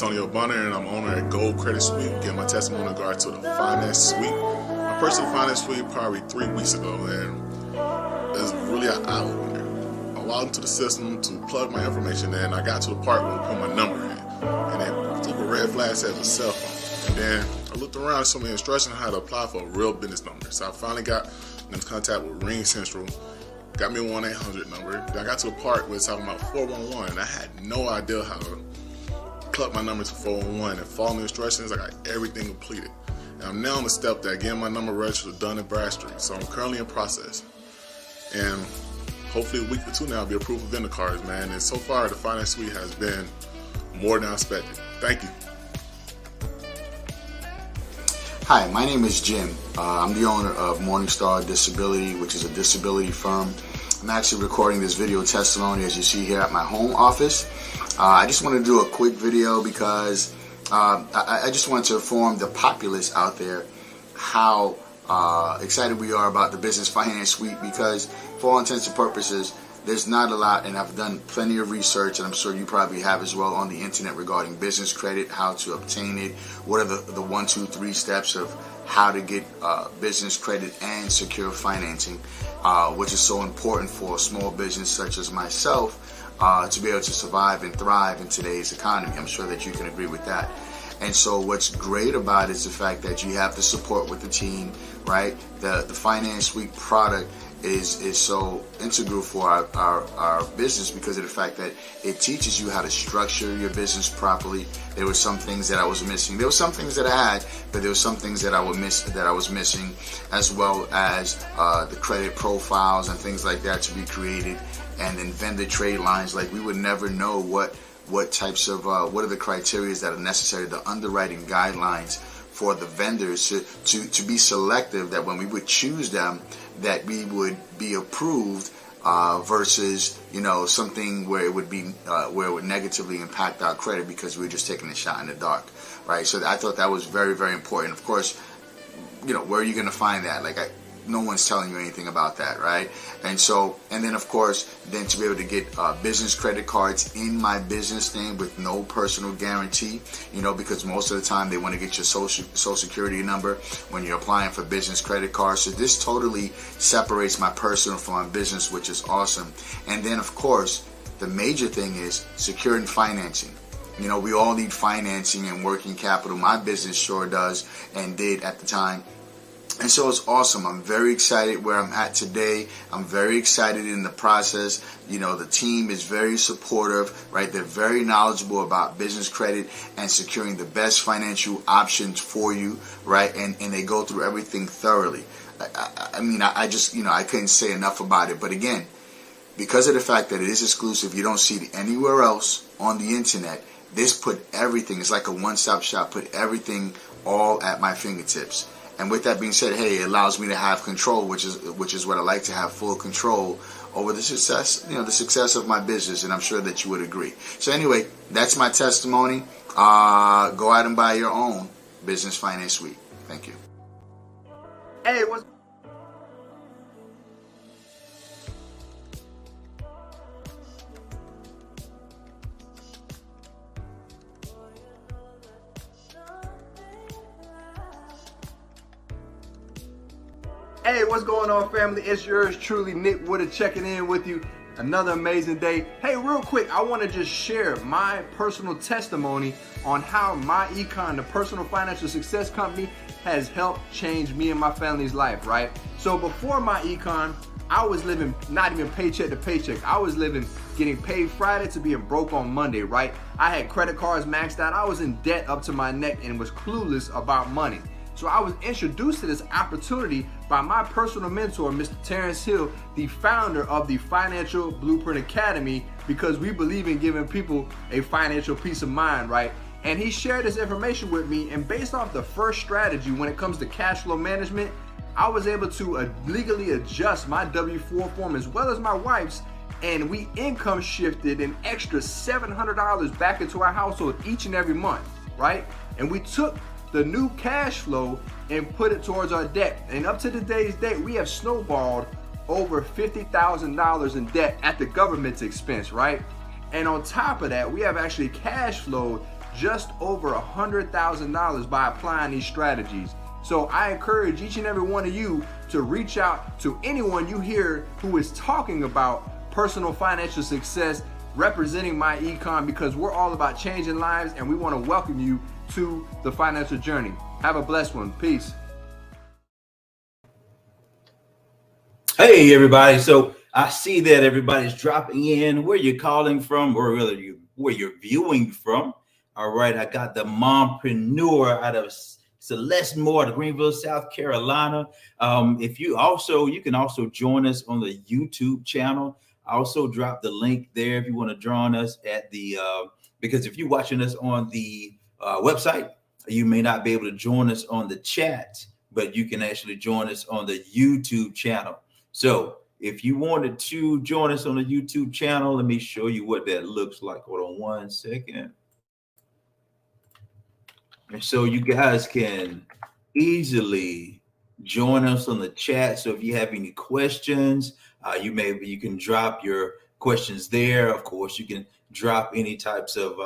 Antonio Bonner, and I'm owner at Gold Credit Suite. Getting my testimony in regard to the finance suite. I purchased the finance suite probably 3 weeks ago, and it was really an eye opener. I logged into the system to plug my information in. I got to the part where I put my number in, and it took a red flag as a cell phone. And then I looked around, some of the instructions on how to apply for a real business number. So I finally got in contact with Ring Central. Got me a 1-800 number. Then I got to the part where it's talking about 411, and I had no idea how to plug my number to 411. And following the instructions, I got everything completed. And I'm now on the step that getting my number registered with Dun & Bradstreet. So I'm currently in process. And hopefully a week or two now I'll be approved for vendor cards, man. And so far the finance suite has been more than expected. Thank you. Hi, my name is Jim. I'm the owner of Morningstar Disability, which is a disability firm. I'm actually recording this video testimony, as you see here, at my home office. I just want to do a quick video because I just want to inform the populace out there how excited we are about the Business Finance Suite, because for all intents and purposes, there's not a lot, and I've done plenty of research, and I'm sure you probably have as well, on the internet regarding business credit, how to obtain it, what are the 1, 2, 3 steps of how to get business credit and secure financing, which is so important for a small business such as myself to be able to survive and thrive in today's economy. I'm sure that you can agree with that. And so what's great about it is the fact that you have the support with the team, right? The Finance Suite product is so integral for our business because of the fact that it teaches you how to structure your business properly. There were some things that I was missing. There were some things that I had, but there were some things that I was missing, as well as the credit profiles and things like that to be created, and then vendor trade lines. Like, we would never know what types of what are the criteria that are necessary, the underwriting guidelines for the vendors to be selective, that when we would choose them, that we would be approved versus, you know, something where it would be where it would negatively impact our credit because we were just taking a shot in the dark, right? So I thought that was very, very important. Of course, you know, where are you going to find that? Like, no one's telling you anything about that, right? And then of course, then to be able to get business credit cards in my business name with no personal guarantee, you know, because most of the time they want to get your social security number when you're applying for business credit cards. So this totally separates my personal from my business, which is awesome. And then of course, the major thing is securing financing. You know, we all need financing and working capital. My business sure does, and did at the time. And so it's awesome. I'm very excited where I'm at today. I'm very excited in the process. You know, the team is very supportive, right? They're very knowledgeable about business credit and securing the best financial options for you, right? And they go through everything thoroughly. I mean, I just, you know, I couldn't say enough about it. But again, because of the fact that it is exclusive, you don't see it anywhere else on the internet. This put everything, it's like a one-stop shop, put everything all at my fingertips. And with that being said, hey, it allows me to have control, which is what I like, to have full control over the success, you know, the success of my business, and I'm sure that you would agree. So anyway, that's my testimony. Go out and buy your own Business Finance Suite. Thank you. Hey, what's Hey, what's going on, family? It's yours truly, Nick Woodard, checking in with you. Another amazing day. Hey, real quick, I want to just share my personal testimony on how my Econ, the personal financial success company, has helped change me and my family's life, right? So before my Econ, I was living not even paycheck to paycheck. I was living getting paid Friday to being broke on Monday, right? I had credit cards maxed out. I was in debt up to my neck and was clueless about money. So I was introduced to this opportunity by my personal mentor, Mr. Terrence Hill, the founder of the Financial Blueprint Academy, because we believe in giving people a financial peace of mind, right? And he shared this information with me, and based off the first strategy when it comes to cash flow management, I was able to legally adjust my W-4 form as well as my wife's, and we income shifted an extra $700 back into our household each and every month, right? And we took the new cash flow and put it towards our debt. And up to today's date, we have snowballed over $50,000 in debt at the government's expense, right? And on top of that, we have actually cash flowed just over $100,000 by applying these strategies. So I encourage each and every one of you to reach out to anyone you hear who is talking about personal financial success representing My Econ, because we're all about changing lives and we want to welcome you to the financial journey. Have a blessed one. Peace. Hey everybody, so I see that everybody's dropping in. Where you're calling from, or really where you're viewing from. All right, I got the mompreneur out of Celeste Moore out of Greenville, South Carolina. You can also join us on the YouTube channel. I also drop the link there if you want to join us at the because if you're watching us on the website, you may not be able to join us on the chat, but you can actually join us on the YouTube channel. So if you wanted to join us on the YouTube channel, let me show you what that looks like. Hold on one second. And so you guys can easily join us on the chat. So if you have any questions, you can drop your questions there. Of course, you can drop any types of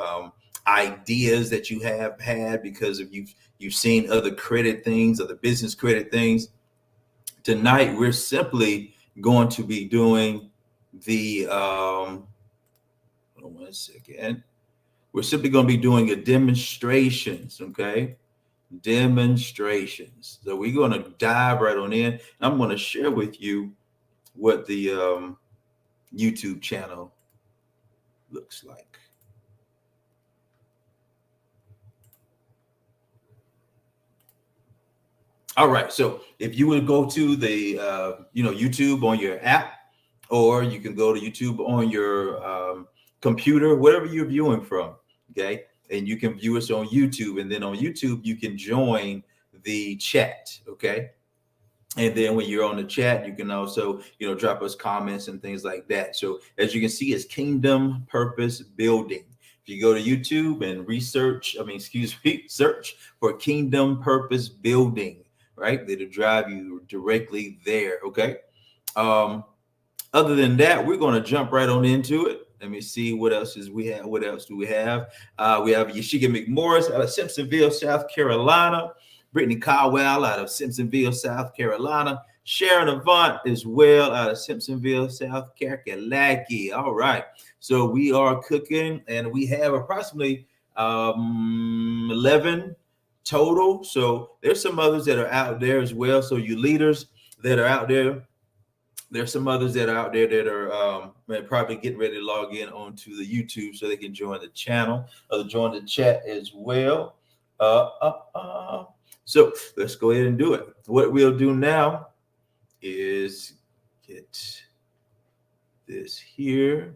ideas that you have had because of you've seen other credit things, other business credit things. Tonight, we're simply going to be doing the, hold on one second. We're simply going to be doing a demonstrations, okay? Demonstrations. So we're going to dive right on in. I'm going to share with you what the YouTube channel looks like. All right, so if you would go to the YouTube on your app, or you can go to YouTube on your computer, whatever you're viewing from, okay? And you can view us on YouTube, and then on YouTube you can join the chat, okay? And then when you're on the chat, you can also drop us comments and things like that. So as you can see, it's Kingdom Purpose Building. If you go to YouTube and search for Kingdom Purpose Building, right? It'll drive you directly there, okay? Other than that, we're going to jump right on into it. Let me see what else we have. What else do we have? We have Yashika McMorris out of Simpsonville, South Carolina. Brittany Caldwell out of Simpsonville, South Carolina. Sharon Avant as well out of Simpsonville, South Carolina. All right. So we are cooking, and we have approximately 11 total. So there's some others that are out there as well. So you leaders that are out there, there's some others that are out there that are probably getting ready to log in onto the YouTube so they can join the channel or join the chat as well. So let's go ahead and do it. What we'll do now is get this here,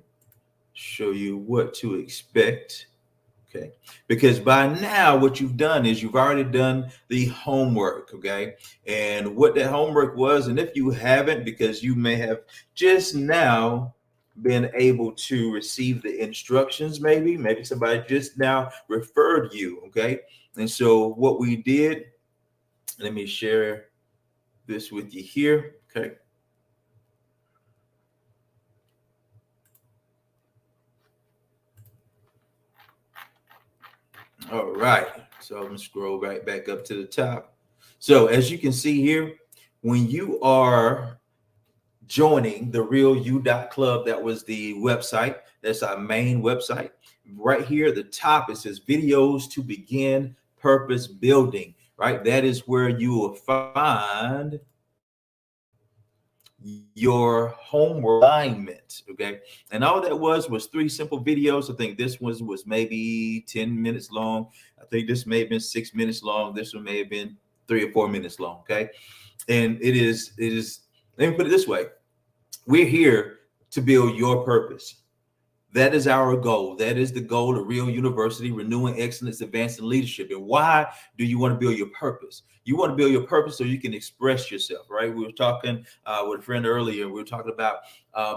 show you what to expect. Okay, because by now what you've done is you've already done the homework, okay? And what that homework was, and if you haven't, because you may have just now been able to receive the instructions, maybe somebody just now referred you, okay? And so what we did, let me share this with you here, okay? All right, so I'm gonna scroll right back up to the top. So as you can see here, when you are joining the RealU.club, that was the website, that's our main website. Right here at the top, it says videos to begin purpose building, right? That is where you will find your homework assignment, okay? And all that was 3 simple videos. I think this one was maybe 10 minutes long. I think this may have been 6 minutes long. This one may have been 3 or 4 minutes long, okay? And it is, let me put it this way. We're here to build your purpose. That is our goal. That is the goal of Real University, renewing excellence, advancing leadership. And why do you want to build your purpose? You want to build your purpose so you can express yourself, right? We were talking with a friend earlier. We were talking about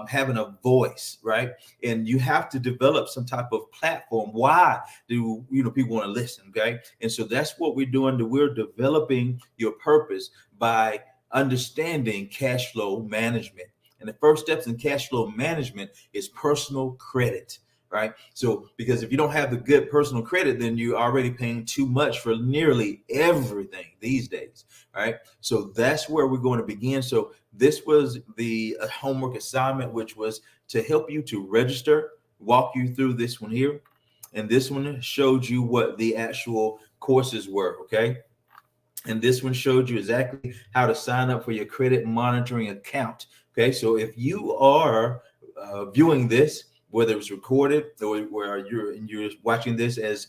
having a voice, right? And you have to develop some type of platform. Why do people want to listen, okay? And so that's what we're doing. We're developing your purpose by understanding cash flow management. And the first steps in cash flow management is personal credit. right? So because if you don't have the good personal credit, then you're already paying too much for nearly everything these days, right? So that's where we're going to begin. So this was the homework assignment, which was to help you to register, walk you through this one here. And this one showed you what the actual courses were, okay? And this one showed you exactly how to sign up for your credit monitoring account, okay? So if you are viewing this, whether it's recorded or where you're watching this as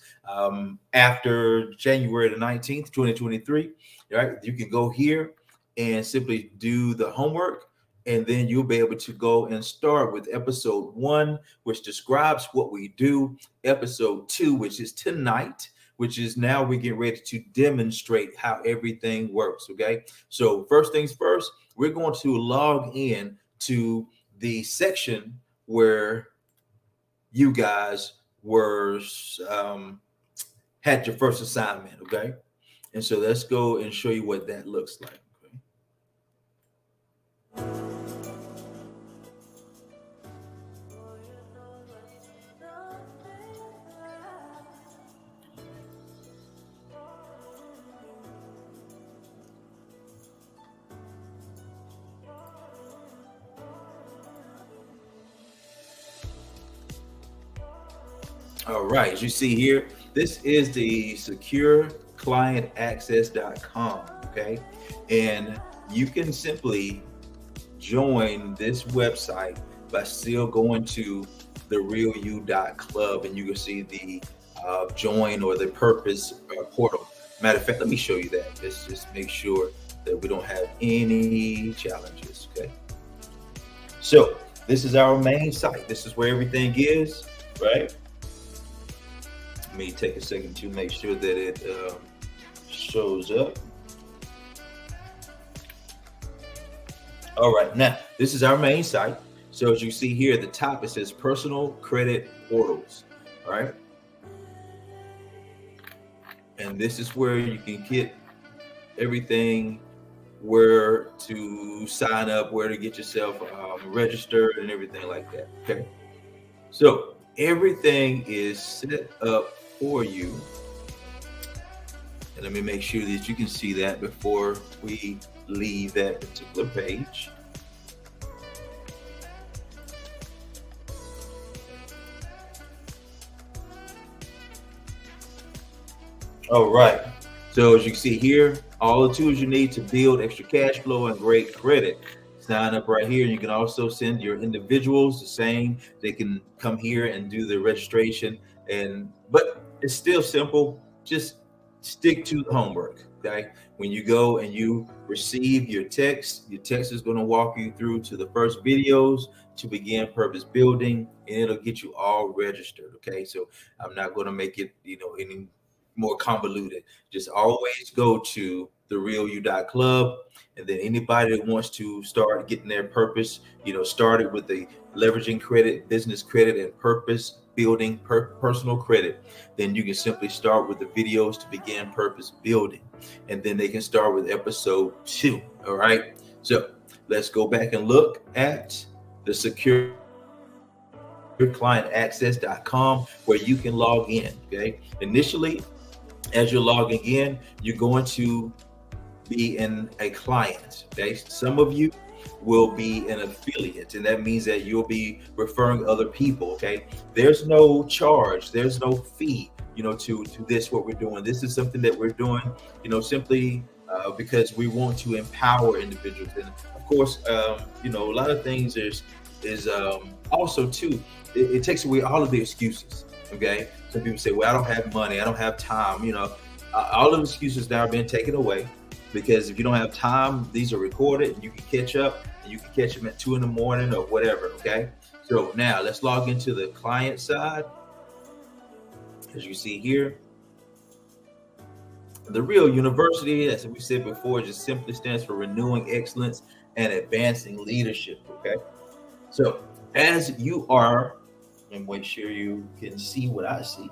after January the 19th, 2023, right? You can go here and simply do the homework, and then you'll be able to go and start with episode 1, which describes what we do, episode 2, which is tonight, which is now we get ready to demonstrate how everything works, okay? So first things first, we're going to log in to the section where you guys were had your first assignment, okay? And so let's go and show you what that looks like. All right, as you see here, this is the secureclientaccess.com, okay? And you can simply join this website by still going to therealyou.club, and you can see the join or the purpose portal. Matter of fact, let me show you that. Let's just make sure that we don't have any challenges, okay? So this is our main site. This is where everything is, right? Let me take a second to make sure that it shows up. All right, now this is our main site. So as you see here at the top, it says personal credit portals. All right. And this is where you can get everything, where to sign up, where to get yourself registered and everything like that. Okay. So everything is set up for you. And let me make sure that you can see that before we leave that particular page. All right. So as you can see here, all the tools you need to build extra cash flow and great credit. Sign up right here. You can also send your individuals the same. They can come here and do the registration. But it's still simple. Just stick to the homework. Okay. When you go and you receive your text is going to walk you through to the first videos to begin purpose building, and it'll get you all registered. Okay. So I'm not going to make it, any more convoluted. Just always go to therealyou.club, and then anybody that wants to start getting their purpose, started with the leveraging credit, business credit, and purpose building personal credit, then you can simply start with the videos to begin purpose building, and then they can start with episode 2. All right, so let's go back and look at the secureclientaccess.com, where you can log in. Okay, initially, as you're logging in, you're going to be in a client. Okay, some of you will be an affiliate, and that means that you'll be referring other people. Okay, there's no charge, there's no fee, to this, what we're doing. This is something that we're doing, simply because we want to empower individuals. And of course, a lot of things is also too, it takes away all of the excuses. Okay, some people say, well, I don't have money, I don't have time. All of the excuses now are being taken away, because if you don't have time, these are recorded and you can catch up, and you can catch them at 2 a.m. or whatever. Okay, so now let's log into the client side. As you see here, the Real University, as we said before, just simply stands for renewing excellence and advancing leadership. Okay, so as you are, and make sure you can see what I see.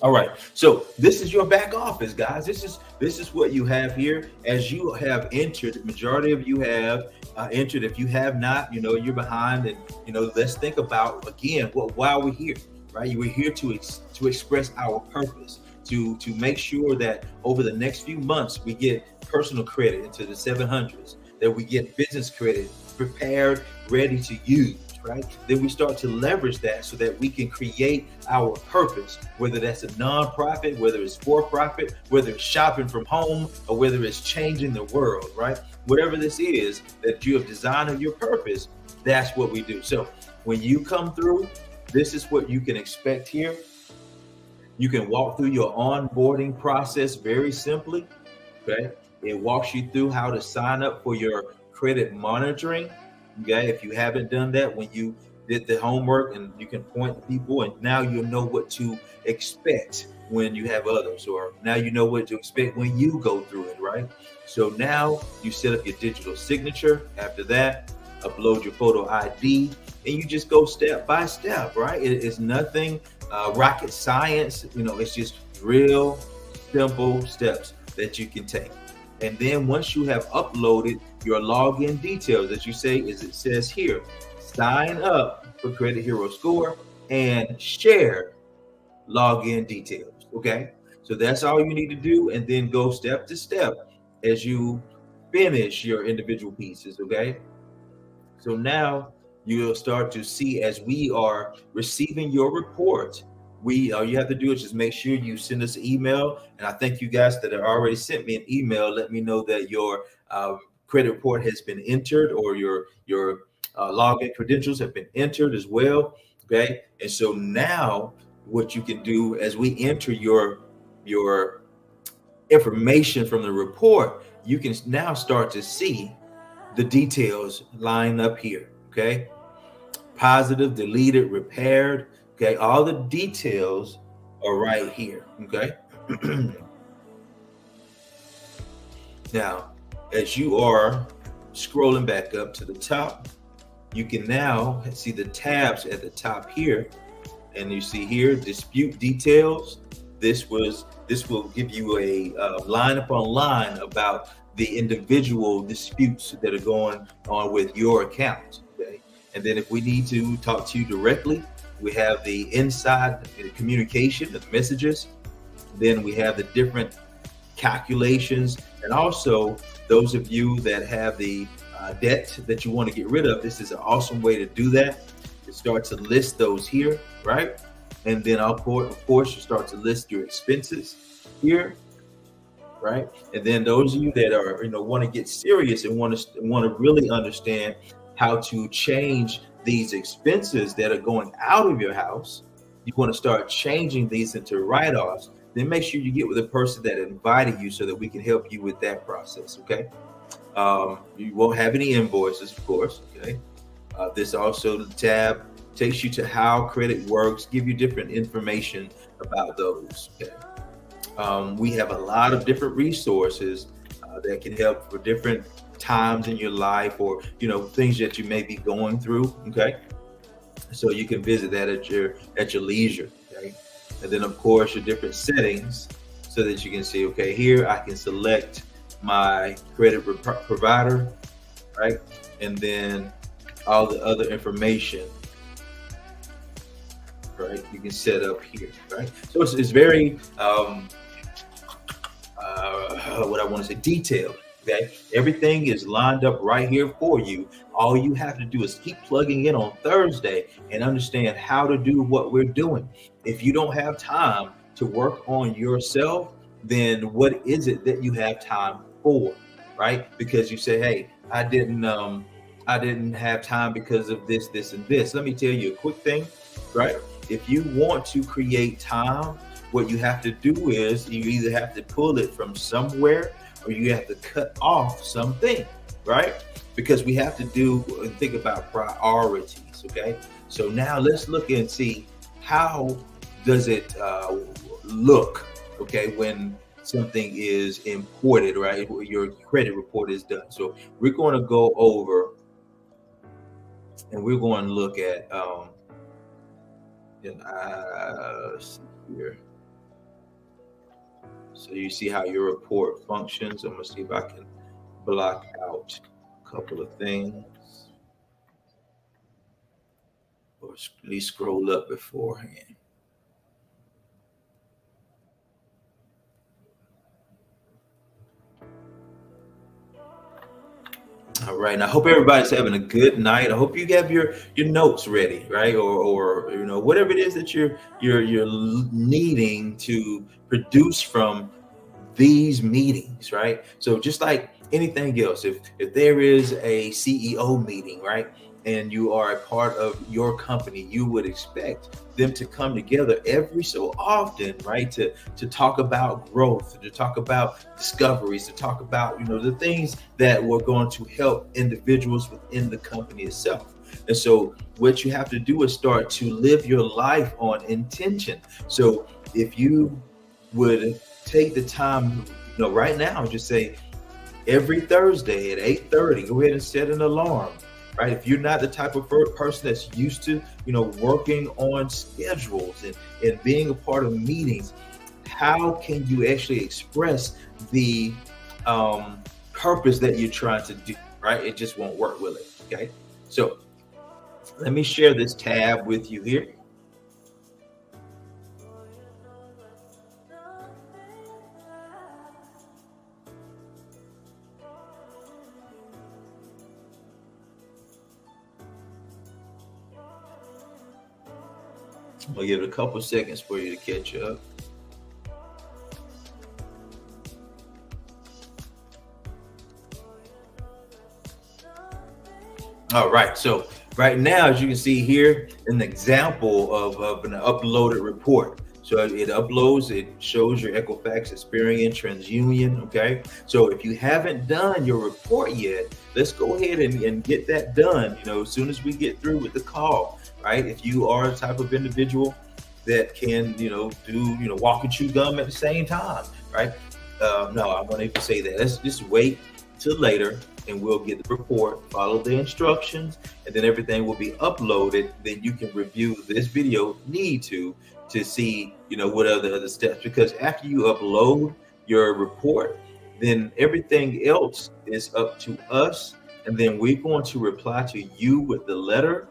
All right, so this is your back office, guys. This is what you have here. As you have entered, the majority of you have entered. If you have not, you know you're behind. And let's think about again why are we here, right? We're here to express our purpose, to make sure that over the next few months we get personal credit into the 700s, that we get business credit prepared, ready to use. Right? Then we start to leverage that so that we can create our purpose, whether that's a nonprofit, whether it's for profit, whether it's shopping from home, or whether it's changing the world, right? Whatever this is that you have designed of your purpose, that's what we do. So when you come through, this is what you can expect here. You can walk through your onboarding process very simply, okay? It walks you through how to sign up for your credit monitoring. Okay, if you haven't done that, when you did the homework, and you can point people, and now you'll know what to expect when you have others, or now you know what to expect when you go through it, right? So now you set up your digital signature. After that, upload your photo ID, and you just go step by step, right? It's nothing rocket science, it's just real simple steps that you can take. And then once you have uploaded your login details, as you say, as it says here, sign up for Credit Hero Score and share login details. Okay, so that's all you need to do, and then go step to step as you finish your individual pieces. Okay, so now you'll start to see as we are receiving your report. All you have to do is just make sure you send us an email. And I thank you guys that have already sent me an email. Let me know that your credit report has been entered, or your login credentials have been entered as well. Okay. And so now what you can do as we enter your information from the report, you can now start to see the details line up here. Okay. Positive, deleted, repaired. Okay, all the details are right here. Okay. Now, as you are scrolling back up to the top, you can now see the tabs at the top here, and you see here dispute details. This will give you a line upon line about the individual disputes that are going on with your account. Okay, and then if we need to talk to you directly, we have the inside communication, the messages. Then we have the different calculations, and also those of you that have the debt that you want to get rid of. This is an awesome way to do that. You start to list those here, right? And then of course you start to list your expenses here, right? And then those of you that are want to get serious and want to really understand how to change these expenses that are going out of your house, you want to start changing these into write-offs, then make sure you get with the person that invited you so that we can help you with that process. Okay. You won't have any invoices, of course. Okay. This also, the tab takes you to how credit works, give you different information about those. Okay. We have a lot of different resources that can help for different times in your life, or things that you may be going through. Okay, so you can visit that at your leisure. Okay, and then of course your different settings, so that you can see, okay, here I can select my credit provider, right, and then all the other information, right, you can set up here, right? So it's very what I want to say, detailed. Okay, everything is lined up right here for you. All you have to do is keep plugging in on Thursday and understand how to do what we're doing. If you don't have time to work on yourself, then what is it that you have time for, right? Because you say, hey, I didn't have time because of this, and this. Let me tell you a quick thing, right? If you want to create time, what you have to do is you either have to pull it from somewhere, or you have to cut off something, right? Because we have to do and think about priorities. Okay, so now let's look and see how does it look, okay, when something is imported, right? Your credit report is done. So we're going to go over and we're going to look at let's see here. So you see how your report functions. I'm gonna see if I can block out a couple of things, or at least scroll up beforehand. All right. And I hope everybody's having a good night. I hope you have your notes ready, right? Or you know, whatever it is that you're needing to produce from these meetings, right? So just like anything else, if there is a CEO meeting, right, and you are a part of your company, you would expect them to come together every so often, right, to talk about growth, to talk about discoveries, to talk about, you know, the things that were going to help individuals within the company itself. And so what you have to do is start to live your life on intention. So if you would take the time, you know, right now, just say every Thursday at 8:30, go ahead and set an alarm, right? If you're not the type of person that's used to, you know, working on schedules and being a part of meetings, how can you actually express the purpose that you're trying to do, right? It just won't work, will it? Okay. So let me share this tab with you here. I'll give it a couple seconds for you to catch up. All right, so right now, as you can see here, an example of an uploaded report. So it uploads, it shows your Equifax, Experian, TransUnion, okay? So if you haven't done your report yet, let's go ahead and get that done, you know, as soon as we get through with the call, right? If you are the type of individual that can, you know, do, you know, walk and chew gum at the same time, right? No, I'm not even say that. Let's just wait till later and we'll get the report, follow the instructions, and then everything will be uploaded. Then you can review this video need to see, you know, what are the other steps, because after you upload your report, then everything else is up to us. And then we're going to reply to you with the letter.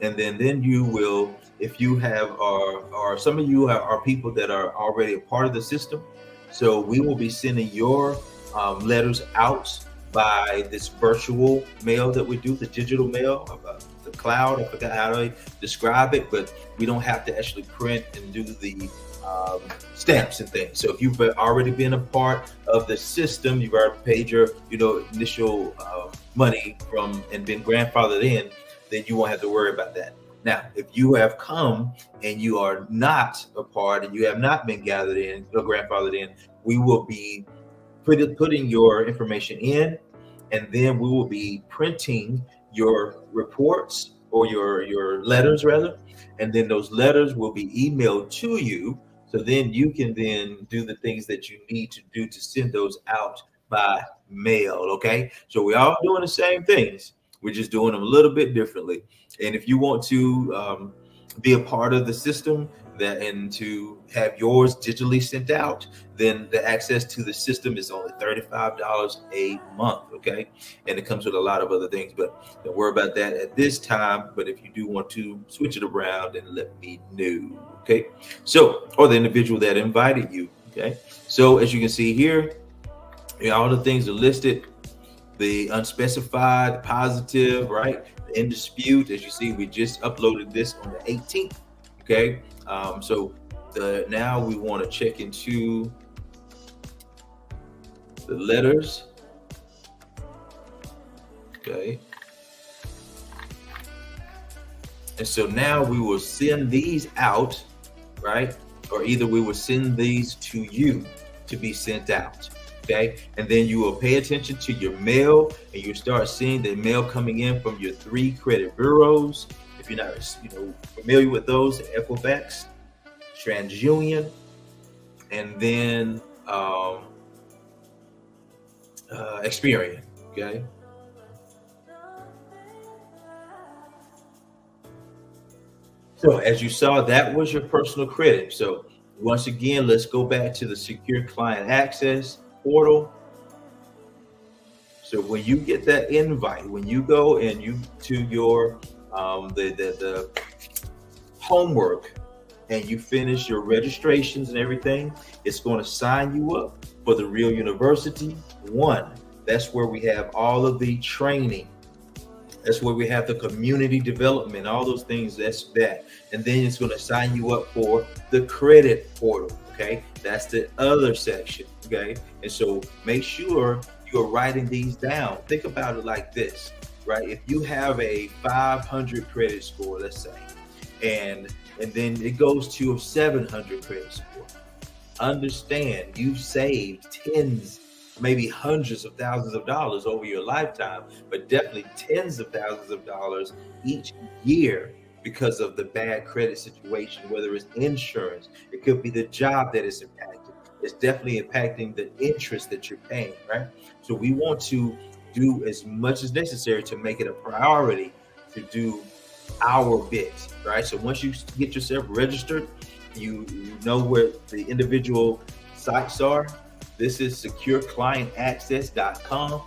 And then you will, if you have, or some of you are people that are already a part of the system. So we will be sending your letters out by this virtual mail that we do, the digital mail, the cloud. I forgot how to describe it, but we don't have to actually print and do the stamps and things. So if you've already been a part of the system, you've already paid your, you know, initial money from and been grandfathered in, then you won't have to worry about that. Now, if you have come and you are not a part and you have not been gathered in or grandfathered in, we will be putting your information in, and then we will be printing your reports or your letters rather, and then those letters will be emailed to you. So then you can then do the things that you need to do to send those out by mail. Okay, so we're all doing the same things. We're just doing them a little bit differently. And if you want to be a part of the system and to have yours digitally sent out, then the access to the system is only $35 a month, okay? And it comes with a lot of other things, but don't worry about that at this time. But if you do want to switch it around, then let me know, okay? So, or the individual that invited you, okay? So as you can see here, all the things are listed. The unspecified, the positive, right? The in dispute, as you see, we just uploaded this on the 18th, okay? So now we want to check into the letters, okay? And so now we will send these out, right? Or either we will send these to you to be sent out. Okay, and then you will pay attention to your mail, and you start seeing the mail coming in from your 3 credit bureaus. If you're not, you know, familiar with those, Equifax, TransUnion, and then Experian. Okay. So as you saw, that was your personal credit. So Once again, let's go back to the secure client access portal. So when you get that invite, when you go and you to your the homework and you finish your registrations and everything, it's going to sign you up for the Real University 1. That's where we have all of the training. That's where we have the community development, all those things. That's that. And then it's going to sign you up for the credit portal. Okay. That's the other section. Okay. And so make sure you're writing these down. Think about it like this, right? If you have a 500 credit score, let's say, and then it goes to a 700 credit score, understand you've saved tens, maybe hundreds of thousands of dollars over your lifetime, but definitely tens of thousands of dollars each year because of the bad credit situation, whether it's insurance, it could be the job that is impacted. It's definitely impacting the interest that you're paying, right? So we want to do as much as necessary to make it a priority to do our bit, right? So once you get yourself registered, you know where the individual sites are. This is secureclientaccess.com,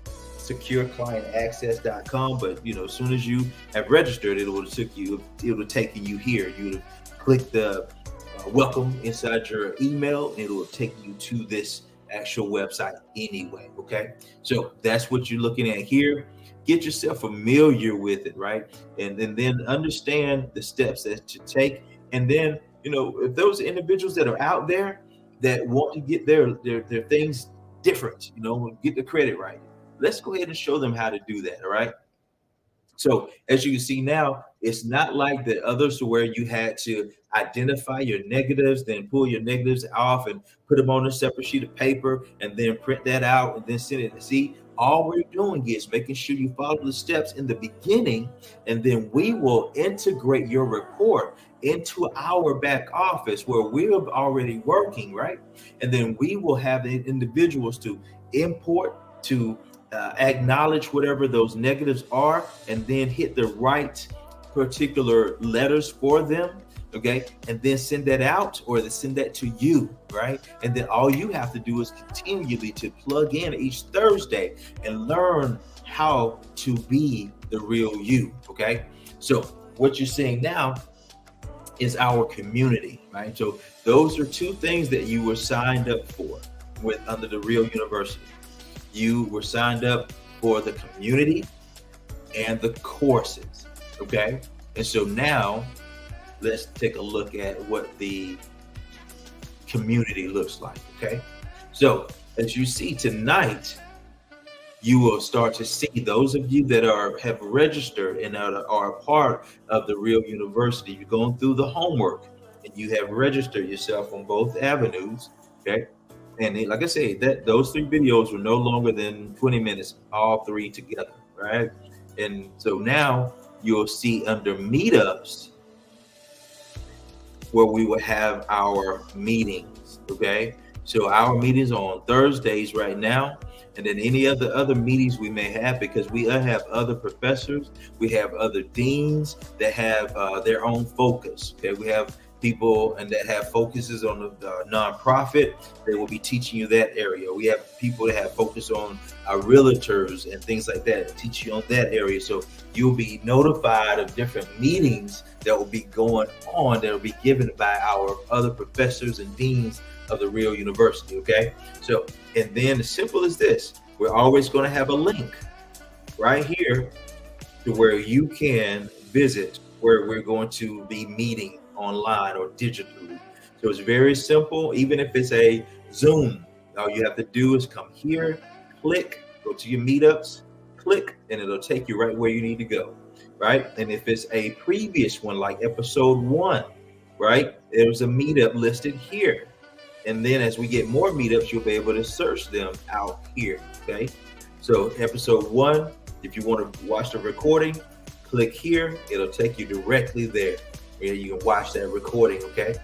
secureclientaccess.com. But as soon as you have registered, it will take you here. You would click the welcome inside your email, and it will take you to this actual website anyway. Okay, so that's what you're looking at here. Get yourself familiar with it, right? And then understand the steps that to take. And then if those individuals that are out there that want to get their things different, get the credit right, let's go ahead and show them how to do that. All right. So as you can see now, it's not like the others where you had to identify your negatives, then pull your negatives off and put them on a separate sheet of paper and then print that out and then send it. See, all we're doing is making sure you follow the steps in the beginning, and then we will integrate your report into our back office where we're already working, right? And then we will have the individuals to import, to acknowledge whatever those negatives are, and then hit the right particular letters for them, okay, and then send that out or send that to you, right? And then all you have to do is continually to plug in each Thursday and learn how to be the real you, okay? So what you're seeing now is our community, right? So those are two things that you were signed up for with under the Real University. You were signed up for the community and the courses, okay? And so now let's take a look at what the community looks like, okay? So as you see tonight, you will start to see those of you that have registered and are a part of the Real University. You're going through the homework and you have registered yourself on both avenues, okay? And like I said, those 3 videos were no longer than 20 minutes, all 3 together, right? And so now you'll see under meetups where we will have our meetings, okay? So our meetings are on Thursdays right now, and then any other meetings we may have, because we have other professors, we have other deans that have their own focus, okay? We have people and that have focuses on the nonprofit. They will be teaching you that area. We have people that have focus on realtors and things like that, and teach you on that area. So you'll be notified of different meetings that will be going on, that will be given by our other professors and deans of the Real University, okay? So, and then as simple as this, we're always going to have a link right here to where you can visit where we're going to be meeting online or digitally. So it's very simple. Even if it's a Zoom, all you have to do is come here, click, go to your meetups, click, and it'll take you right where you need to go, right? And if it's a previous one, like episode 1, right, there's a meetup listed here. And then as we get more meetups, you'll be able to search them out here, okay? So episode 1, if you want to watch the recording, click here. It'll take you directly there where you can watch that recording, okay?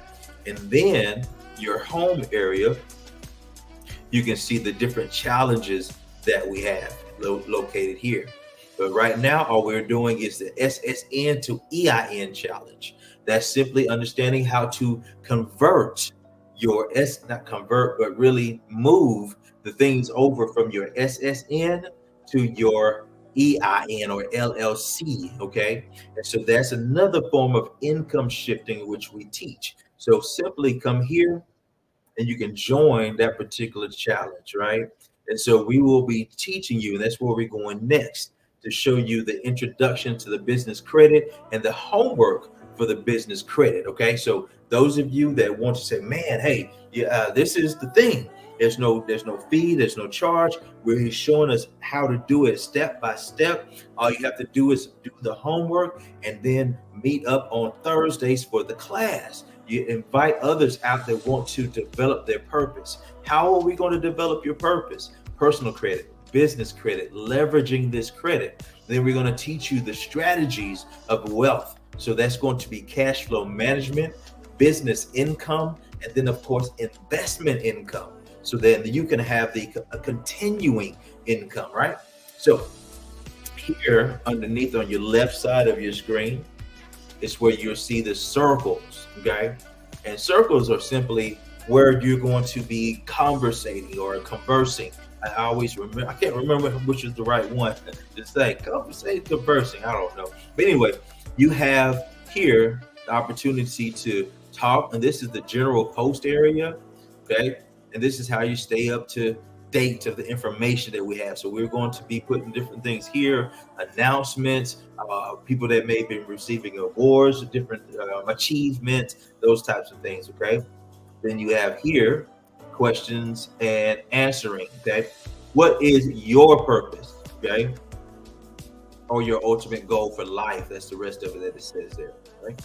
And then your home area, you can see the different challenges that we have located here. But right now, all we're doing is the SSN to EIN challenge. That's simply understanding how to convert your not convert, but really move the things over from your SSN to your EIN or LLC. Okay. And so that's another form of income shifting, which we teach. So simply come here and you can join that particular challenge, right? And so we will be teaching you, and that's where we're going next, to show you the introduction to the business credit and the homework for the business credit. Okay, so those of you that want to say, man, hey, yeah, this is the thing. There's no fee, there's no charge. Where he's showing us how to do it step by step. All you have to do is do the homework and then meet up on Thursdays for the class. You invite others out that want to develop their purpose. How are we going to develop your purpose? Personal credit, business credit, leveraging this credit. Then we're going to teach you the strategies of wealth. So that's going to be cash flow management, business income, and then of course, investment income. So then you can have a continuing income, right? So here underneath on your left side of your screen is where you'll see the circles, okay? And circles are simply where you're going to be conversating or conversing. I always remember, I can't remember which is the right one to say, conversating, conversing, I don't know. But anyway, you have here the opportunity to talk, and this is the general post area, okay? And this is how you stay up to date of the information that we have. So we're going to be putting different things here, announcements, people that may be receiving awards, different achievements, those types of things, okay? Then you have here questions and answering, okay? What is your purpose, okay? Or your ultimate goal for life? That's the rest of it that it says there, right?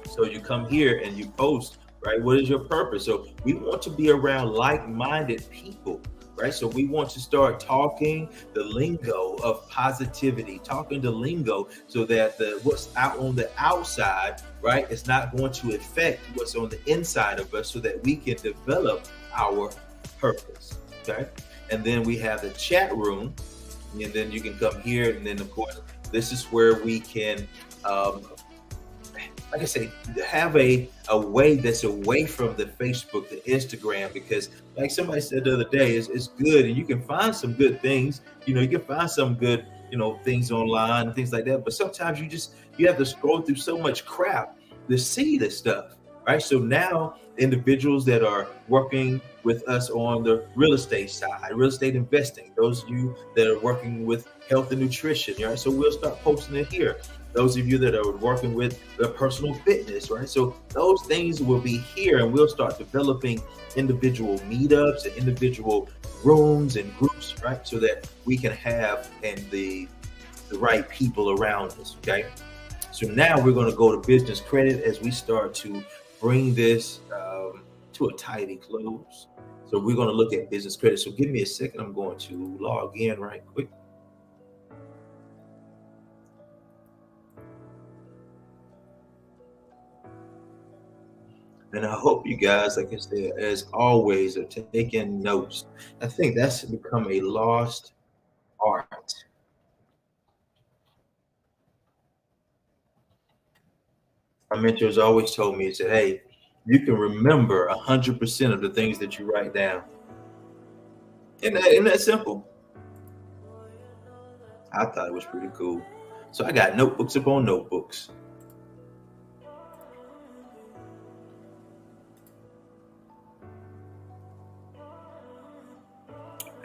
So you come here and you post, right? What is your purpose? So we want to be around like-minded people, right? So we want to start talking the lingo of positivity, talking the lingo so that what's out on the outside, right, is not going to affect what's on the inside of us, so that we can develop our purpose, okay? And then we have the chat room, and then you can come here, and then of course, this is where we can, like I say, have a way that's away from the Facebook, the Instagram, because like somebody said the other day, it's good and you can find some good things. You know, you can find some good, things online and things like that. But sometimes you have to scroll through so much crap to see this stuff, right? So now individuals that are working with us on the real estate side, real estate investing, those of you that are working with health and nutrition, right? So we'll start posting it here. Those of you that are working with the personal fitness, right? So those things will be here, and we'll start developing individual meetups and individual rooms and groups, right? So that we can have the right people around us, okay? So now we're going to go to business credit as we start to bring this to a tidy close. So we're going to look at business credit. So give me a second. I'm going to log in right quick. And I hope you guys, like I said, as always, are taking notes. I think that's become a lost art. My mentors always told me, he said, hey, you can remember 100% of the things that you write down. Isn't that simple? I thought it was pretty cool. So I got notebooks upon notebooks.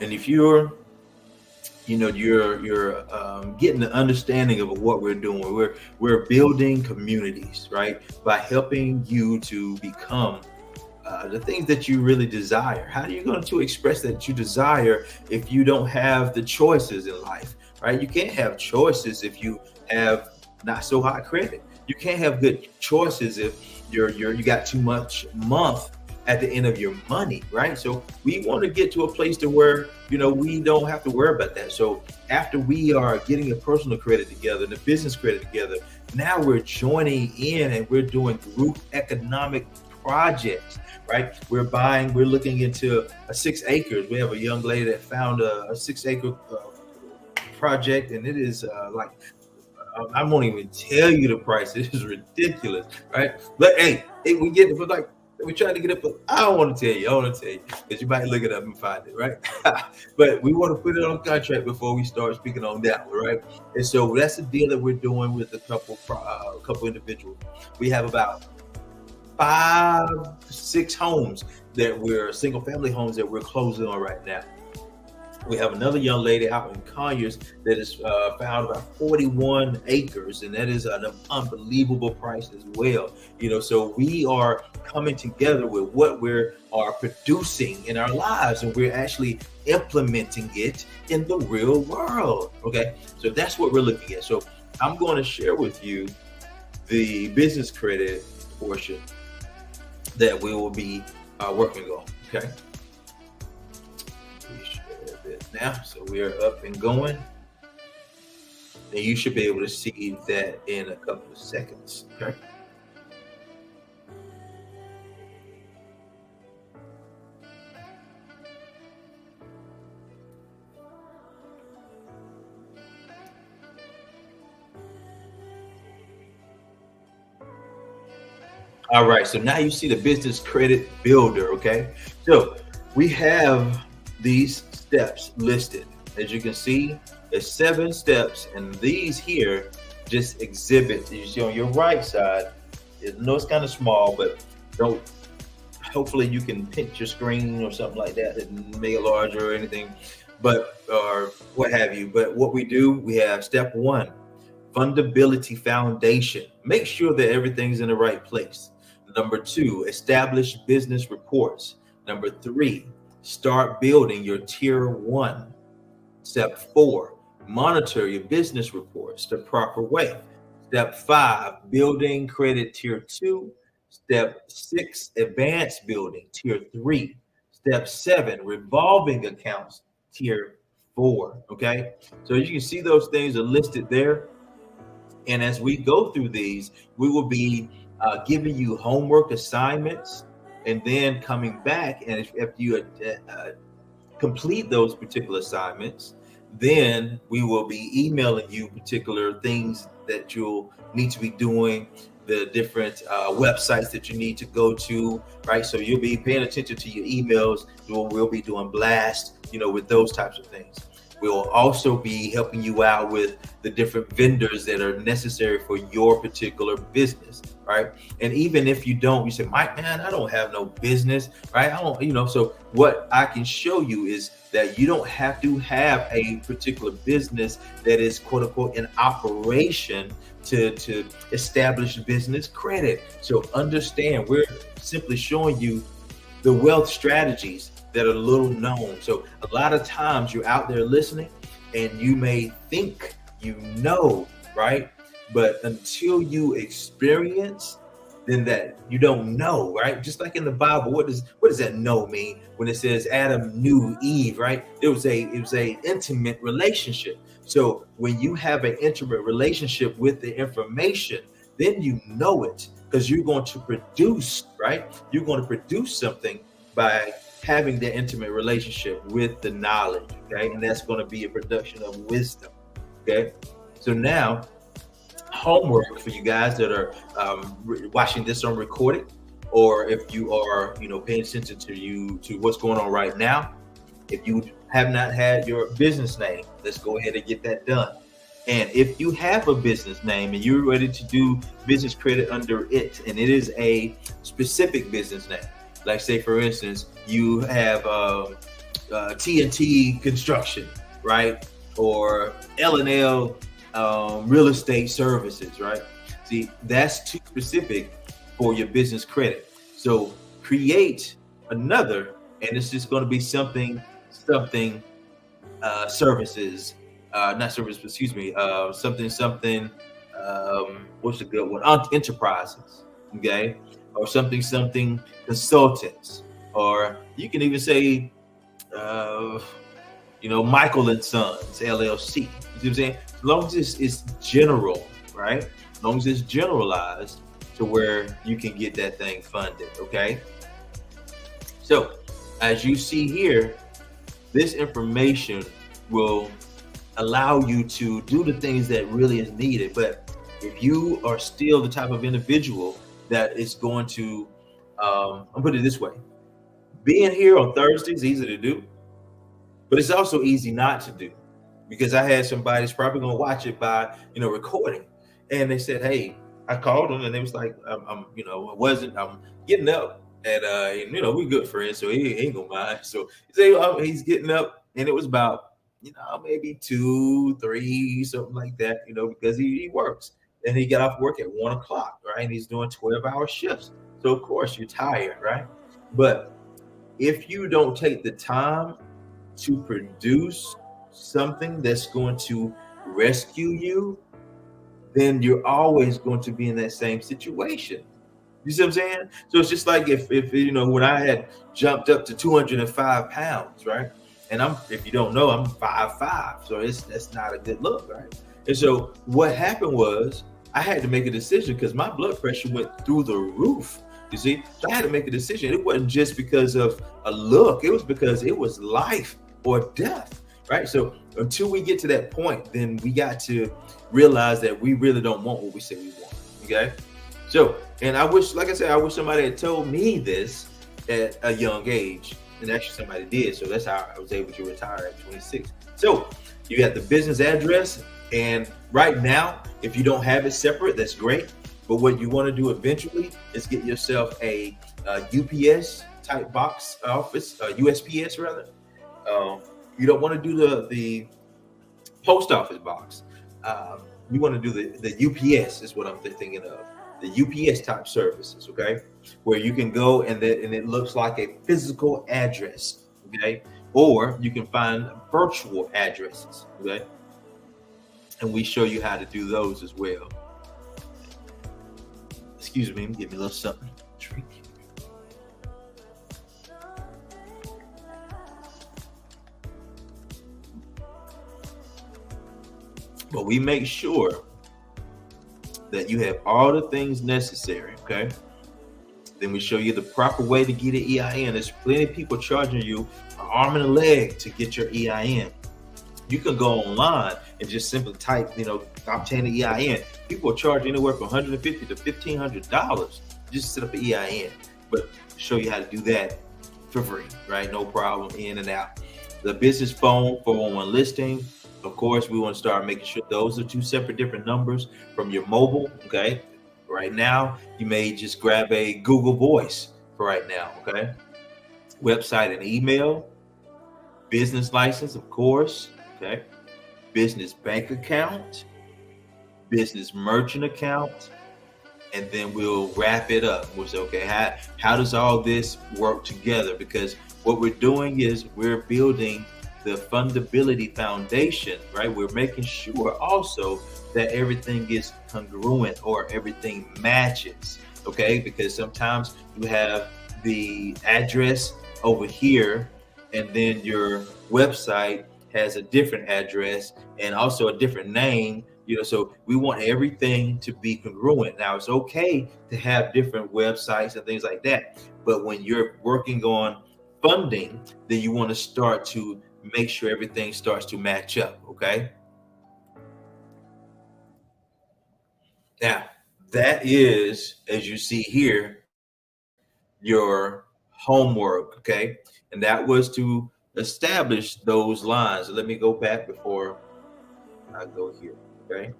And if you're getting the understanding of what we're doing, we're building communities, right? By helping you to become the things that you really desire. How are you going to express that you desire if you don't have the choices in life, right? You can't have choices if you have not so high credit. You can't have good choices if you got too much month at the end of your money, right? So we want to get to a place to where, we don't have to worry about that. So after we are getting a personal credit together, the business credit together, now we're joining in and we're doing group economic projects, right? We're looking into 6 acres. We have a young lady that found a 6 acre project, and it is I won't even tell you the price. It is ridiculous, right? But hey, we get it for like We tried to get it, but I don't want to tell you. I want to tell you because you might look it up and find it, right? But we want to put it on contract before we start speaking on that one, right? And so that's the deal that we're doing with a couple individuals. We have about 5, 6 homes that we're single family homes that we're closing on right now. We have another young lady out in Conyers that has found about 41 acres, and that is an unbelievable price as well. So we are coming together with what we are producing in our lives, and we're actually implementing it in the real world. Okay, so that's what we're looking at. So I'm going to share with you the business credit portion that we will be working on. Okay. Now, so we are up and going, and you should be able to see that in a couple of seconds. Okay. All right, so now you see the business credit builder. Okay, so we have these steps listed. As you can see, there's 7 steps, and these here just exhibit. You see on your right side, I know it's kind of small, but hopefully you can pinch your screen or something like that and make it larger or anything, or what have you. But what we do, we have step 1, fundability foundation. Make sure that everything's in the right place. Number 2, establish business reports. Number 3, start building your tier 1. Step 4, monitor your business reports the proper way. Step 5, building credit tier 2. Step 6, advanced building tier 3. Step 7, revolving accounts tier 4. Okay, so you can see those things are listed there. And as we go through these, we will be giving you homework assignments, and then coming back, and if you complete those particular assignments, then we will be emailing you particular things that you'll need to be doing, the different websites that you need to go to, right? So you'll be paying attention to your emails. We'll be doing blast, with those types of things. We'll also be helping you out with the different vendors that are necessary for your particular business, right? And even if you don't, you say, Mike, man, I don't have no business, right? I don't, so what I can show you is that you don't have to have a particular business that is quote unquote in operation to establish business credit. So understand, we're simply showing you the wealth strategies that are little known. So a lot of times you're out there listening and you may think right? But until you experience, then that you don't know, right? Just like in the Bible, what does that know mean when it says Adam knew Eve, right? It was a intimate relationship. So when you have an intimate relationship with the information, then you know it, because you're going to produce, right? You're going to produce something by having that intimate relationship with the knowledge, okay? And that's going to be a production of wisdom, okay? So now, homework for you guys that are watching this on recording, or if you are, paying attention to what's going on right now. If you have not had your business name, let's go ahead and get that done. And if you have a business name and you're ready to do business credit under it, and it is a specific business name, like say for instance, you have TNT Construction, right? Or L&L Real Estate Services, right? See, that's too specific for your business credit. So create another, and it's just going to be something services, not service, excuse me, something, what's a good one? Enterprises, okay? Or something consultants, or you can even say, Michael and Sons, LLC. You see what I'm saying? As long as it's general, right? As long as it's generalized to where you can get that thing funded, okay? So as you see here, this information will allow you to do the things that really is needed. But if you are still the type of individual that is going to I'll put it this way. Being here on Thursday is easy to do, but it's also easy not to do, because I had somebody that's probably going to watch it by, recording. And they said, hey, I called them and they was like, I'm getting up, and, we're good friends, so he ain't gonna mind. So he's getting up, and it was about, maybe 2, 3, something like that, because he works, and he got off work at 1 o'clock, right? And he's doing 12-hour shifts. So of course you're tired, right? But if you don't take the time to produce something that's going to rescue you, then you're always going to be in that same situation. You see what I'm saying? So it's just like if when I had jumped up to 205 pounds, right? And if you don't know, I'm 5'5", so that's not a good look, right? And so what happened was I had to make a decision because my blood pressure went through the roof. You see, so I had to make a decision. It wasn't just because of a look; it was because it was life or death, right? So until we get to that point, then we got to realize that we really don't want what we say we want. Okay. So, and I wish somebody had told me this at a young age, and actually somebody did. So that's how I was able to retire at 26. So you got the business address, and right now, if you don't have it separate, that's great. But what you want to do eventually is get yourself a UPS type box office, USPS rather. You don't want to do the post office box. You want to do the UPS is what I'm thinking of. The UPS type services, okay, where you can go and it looks like a physical address, okay, or you can find virtual addresses, okay, and we show you how to do those as well. Excuse me, give me a little something to drink. But we make sure that you have all the things necessary, okay? Then we show you the proper way to get an EIN. There's plenty of people charging you an arm and a leg to get your EIN. You can go online and just simply type, obtain an EIN. People are charging anywhere from $150 to $1,500 just to set up an EIN. But show you how to do that for free, right? No problem, in and out. The business phone, 411 listing. Of course, we want to start making sure those are two separate different numbers from your mobile, okay? Right now, you may just grab a Google Voice for right now, okay? Website and email, business license, of course, okay? Business bank account, business merchant account, and then we'll wrap it up. We'll say, okay, how does all this work together? Because what we're doing is we're building the fundability foundation, right? We're making sure also that everything is congruent or everything matches, okay? Because sometimes you have the address over here and then your website has a different address and also a different name, so we want everything to be congruent. Now, it's okay to have different websites and things like that, but when you're working on funding, then you want to start to make sure everything starts to match up, okay? Now, that is, as you see here, your homework, okay? And that was to establish those lines. So let me go back before I go here, okay?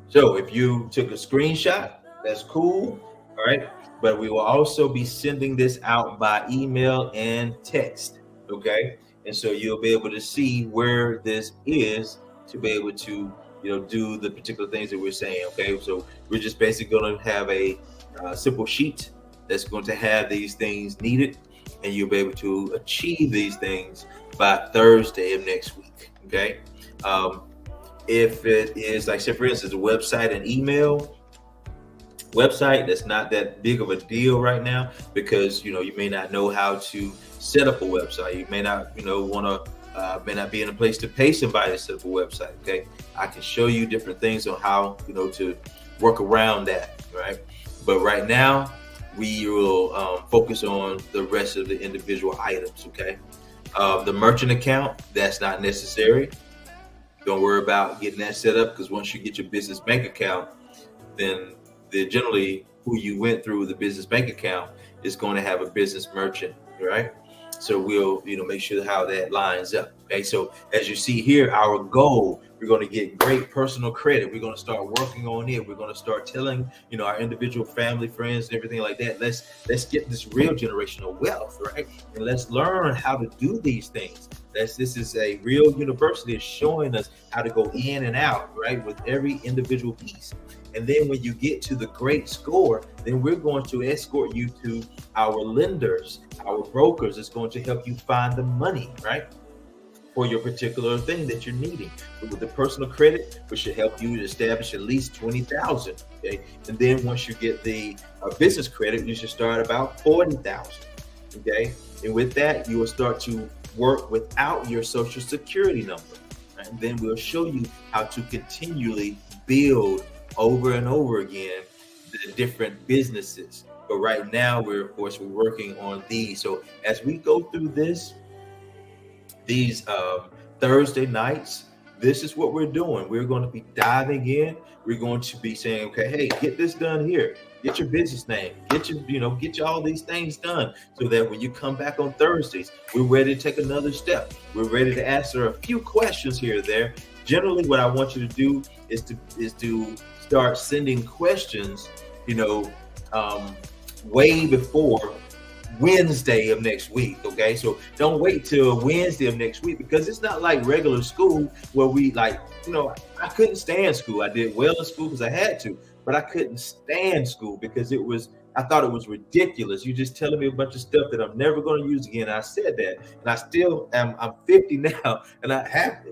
So if you took a screenshot, that's cool, all right? But we will also be sending this out by email and text. Okay, and so you'll be able to see where this is to be able to, do the particular things that we're saying. Okay, so we're just basically going to have a simple sheet that's going to have these things needed, and you'll be able to achieve these things by Thursday of next week. Okay, if it is, like, say for instance, a website and email. Website, that's not that big of a deal right now because you may not know how to set up a website. You may not may not be in a place to pay somebody to set up a website. Okay, I can show you different things on how to work around that, right? But right now we will focus on the rest of the individual items. Okay, the merchant account, that's not necessary. Don't worry about getting that set up because once you get your business bank account, then generally who you went through the business bank account is going to have a business merchant, right? So we'll, make sure how that lines up. Okay. So as you see here, our goal, we're going to get great personal credit. We're going to start working on it. We're going to start telling, our individual family, friends, and everything like that. Let's get this real generational wealth, right? And let's learn how to do these things. This is a real university. It's showing us how to go in and out, right, with every individual piece. And then when you get to the great score, then we're going to escort you to our lenders, our brokers. It's going to help you find the money, right, for your particular thing that you're needing. But with the personal credit, which should help you establish at least 20,000. Okay, and then once you get the business credit, you should start about 40,000. Okay, and with that, you will start to work without your social security number. Right? And then we'll show you how to continually build over and over again the different businesses. But right now we're working on these. So as we go through these Thursday nights, this is what we're doing. We're going to be diving in. We're going to be saying, okay, hey, get this done here. Get your business name. Get your all these things done, so that when you come back on Thursdays, we're ready to take another step. We're ready to answer a few questions here or there. Generally, what I want you to do is to start sending questions, way before Wednesday of next week. Okay, so don't wait till Wednesday of next week, because it's not like regular school where we I couldn't stand school. I did well in school because I had to, but I couldn't stand school because I thought it was ridiculous. You're just telling me a bunch of stuff that I'm never going to use again. I said that, and I still am. I'm 50 now, and I have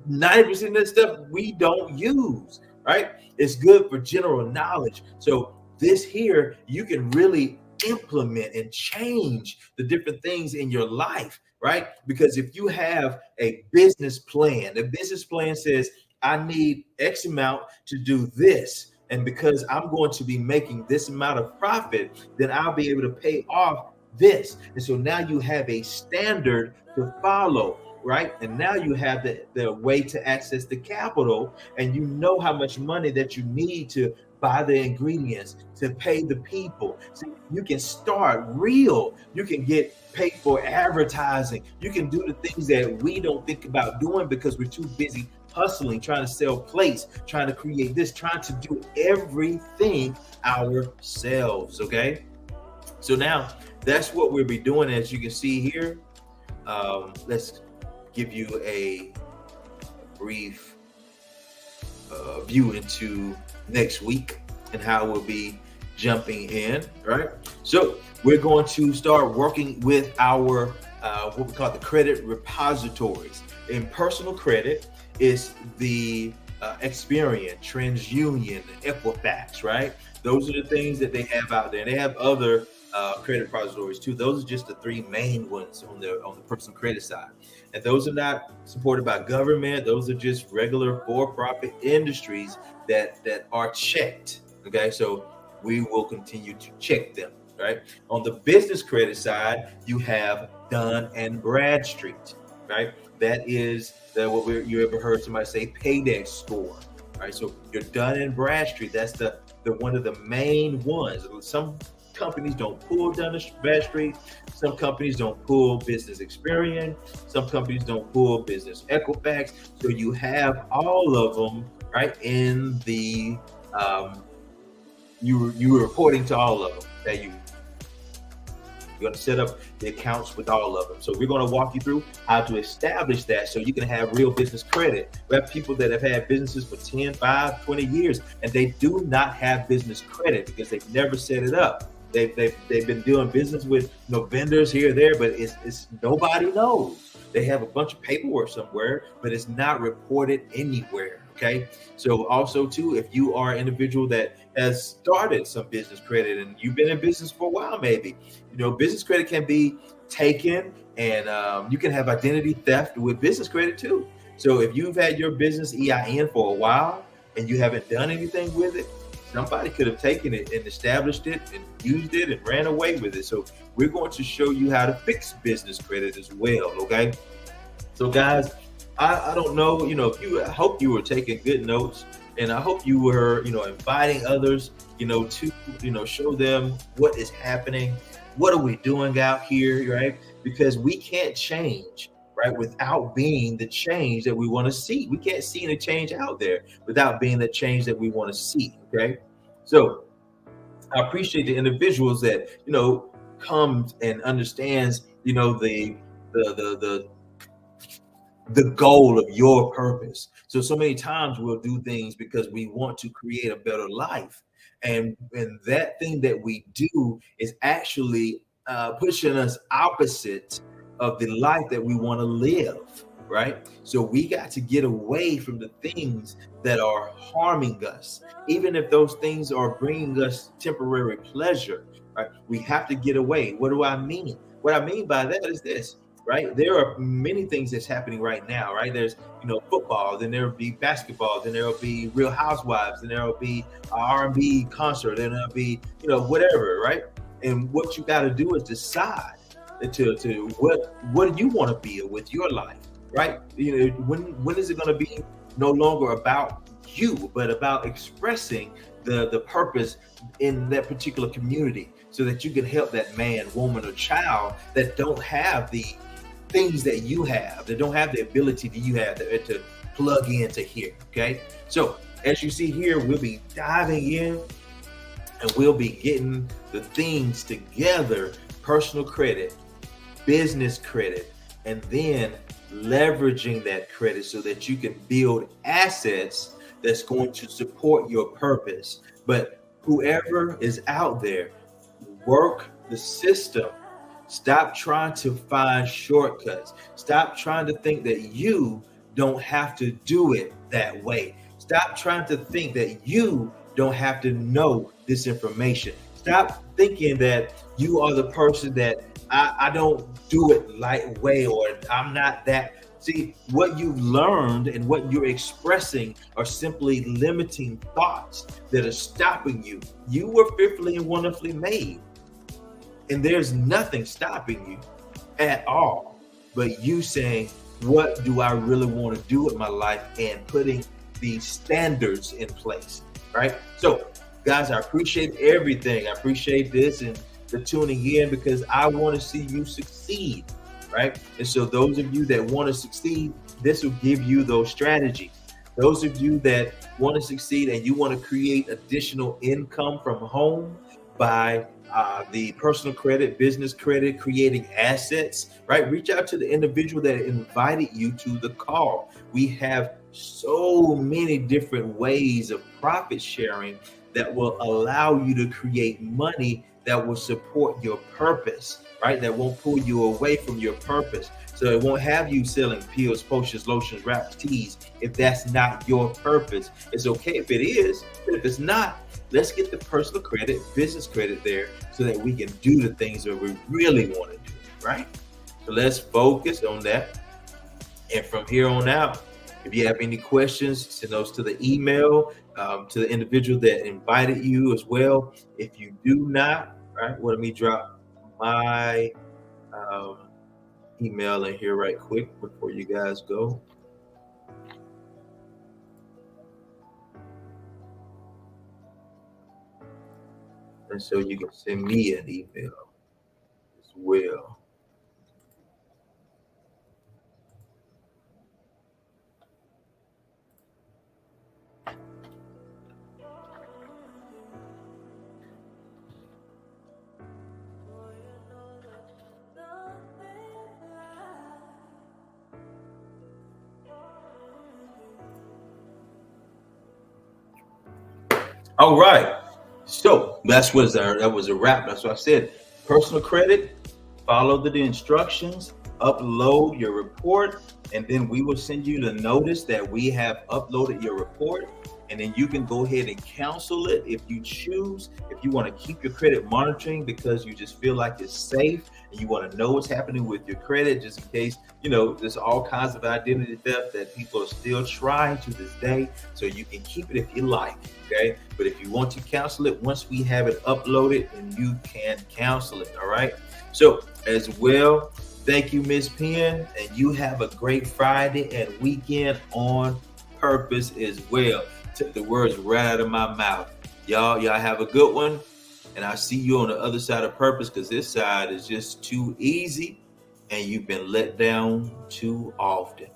90% of that stuff we don't use. Right? It's good for general knowledge. So this here, you can really implement and change the different things in your life, right? Because if you have a business plan, the business plan says, I need X amount to do this. And because I'm going to be making this amount of profit, then I'll be able to pay off this. And so now you have a standard to follow. Right? And now you have the way to access the capital, and you know how much money that you need to buy the ingredients, to pay the people. So you can start real. You can get paid for advertising. You can do the things that we don't think about doing because we're too busy hustling, trying to sell plates, trying to create this, trying to do everything ourselves. Okay. So now that's what we'll be doing. As you can see here, let's give you a brief view into next week and how we'll be jumping in, right? So we're going to start working with our what we call the credit repositories. In personal credit is the Experian, TransUnion, Equifax, right? Those are the things that they have out there. They have other credit repositories too. Those are just the three main ones on the personal credit side. And those are not supported by government. Those are just regular for-profit industries that are checked. Okay, so we will continue to check them, right? On the business credit side, you have Dun and Bradstreet, right? That is you ever heard somebody say Paydex score, right? So your Dun and Bradstreet, that's the one of the main ones. Some companies don't pull Dun and Bradstreet. Some companies don't pull Business Experian. Some companies don't pull Business Equifax. So you have all of them, right? In the you were reporting to all of them that you're going to set up the accounts with all of them. So we're going to walk you through how to establish that so you can have real business credit. We have people that have had businesses for 10, 5, 20 years, and they do not have business credit because they've never set it up. They've been doing business with vendors here or there, but it's nobody knows. They have a bunch of paperwork somewhere, but it's not reported anywhere. Okay. So also too, if you are an individual that has started some business credit and you've been in business for a while, maybe, business credit can be taken, and you can have identity theft with business credit too. So if you've had your business EIN for a while and you haven't done anything with it, somebody could have taken it and established it and used it and ran away with it. So we're going to show you how to fix business credit as well. Okay. So guys, I don't know, I hope you were taking good notes. And I hope you were, inviting others, to, show them what is happening. What are we doing out here, right? Because we can't change, right, without being the change that we want to see. We can't see any change out there without being the change that we want to see, okay? So I appreciate the individuals that, comes and understands, the goal of your purpose. So many times we'll do things because we want to create a better life. And that thing that we do is actually pushing us opposite of the life that we want to live, right? So we got to get away from the things that are harming us, even if those things are bringing us temporary pleasure, right? We have to get away. What do I mean? What I mean by that is this, right? There are many things that's happening right now, right? There's, football, then there'll be basketball, then there'll be Real Housewives, then there'll be R&B concert, then there'll be, whatever, right? And what you got to do is decide to what do you want to be with your life, right? When is it going to be no longer about you, but about expressing the purpose in that particular community, so that you can help that man, woman, or child that don't have the things that you have, that don't have the ability that you have to plug into here, okay? So as you see here, we'll be diving in and we'll be getting the things together: personal credit, business credit, and then leveraging that credit so that you can build assets that's going to support your purpose. But whoever is out there, work the system. Stop trying to find shortcuts. Stop trying to think that you don't have to do it that way. Stop trying to think that you don't have to know this information. Stop thinking that you are the person that I don't do it light way, or I'm not that. See, what you've learned and what you're expressing are simply limiting thoughts that are stopping you. You were fearfully and wonderfully made. And there's nothing stopping you at all, but you saying, what do I really want to do with my life, and putting these standards in place, right? So guys, I appreciate everything. I appreciate this and the tuning in, because I want to see you succeed, right? And so those of you that want to succeed, this will give you those strategies. Those of you that want to succeed and you want to create additional income from home by the personal credit, business credit, creating assets, right? Reach out to the individual that invited you to the call. We have so many different ways of profit sharing that will allow you to create money that will support your purpose, right? That won't pull you away from your purpose. So it won't have you selling pills, potions, lotions, wraps, teas if that's not your purpose. It's okay if it is, but if it's not, let's get the personal credit, business credit there so that we can do the things that we really want to do, right? So let's focus on that. And from here on out, if you have any questions, send those to the email, to the individual that invited you as well. If you do not, right, let me drop my email in here right quick before you guys go. And so you can send me an email as well. All right. So that was a wrap. That's what I said. Personal credit, follow the instructions, upload your report, and then we will send you the notice that we have uploaded your report. And then you can go ahead and cancel it if you choose. If you want to keep your credit monitoring because you just feel like it's safe and you want to know what's happening with your credit, just in case, there's all kinds of identity theft that people are still trying to this day. So you can keep it if you like, okay? But if you want to cancel it, once we have it uploaded, then you can cancel it, all right? So as well, thank you, Ms. Penn, and you have a great Friday and weekend on purpose as well. Took the words right out of my mouth. Y'all have a good one. And I'll see you on the other side of purpose, because this side is just too easy and you've been let down too often.